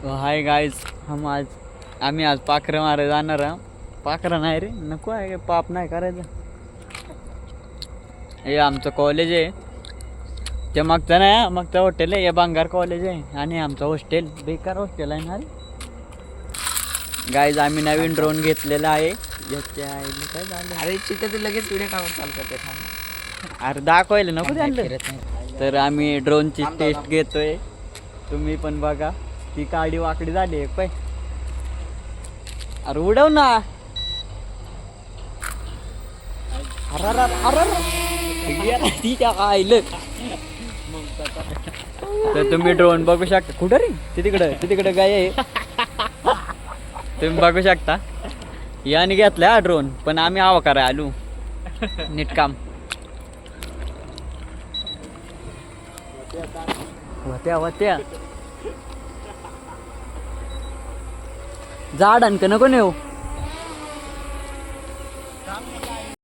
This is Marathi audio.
हाय गाईज आम्ही आज पाखरं मारे जाणार आहोत. पाखरं नाही रे, नको आहे, पाप नाही करायचं. हे आमचं कॉलेज आहे, ते मागचं नाही, मागचं हॉटेल आहे, हे बांगार कॉलेज आहे आणि आमचं हॉस्टेल बेकार हॉस्टेल आहे ना रे. गाईज आम्ही नवीन ड्रोन घेतलेला आहे. याच्या आईला काय झालं? अरे तिथं ते लगेच व्हिडिओ काढून चालू करते थांब. अरे दाखवायला नको त्यांना. फिरत नाही. तर आम्ही ड्रोनची टेस्ट घेतोय, तुम्ही पण बघा. ती काडी वाकडी झाली आहे पाय. अरे उडव ना. ती त्या आईलं. तर तुम्ही ड्रोन बघू शकता. कुठं रे? तिकडं काय आहे तुम्ही बघू शकता. याने घेतला ड्रोन, पण आम्ही हवा करा आलू. नीट काम होत्या झाड आणखं नको नेऊ.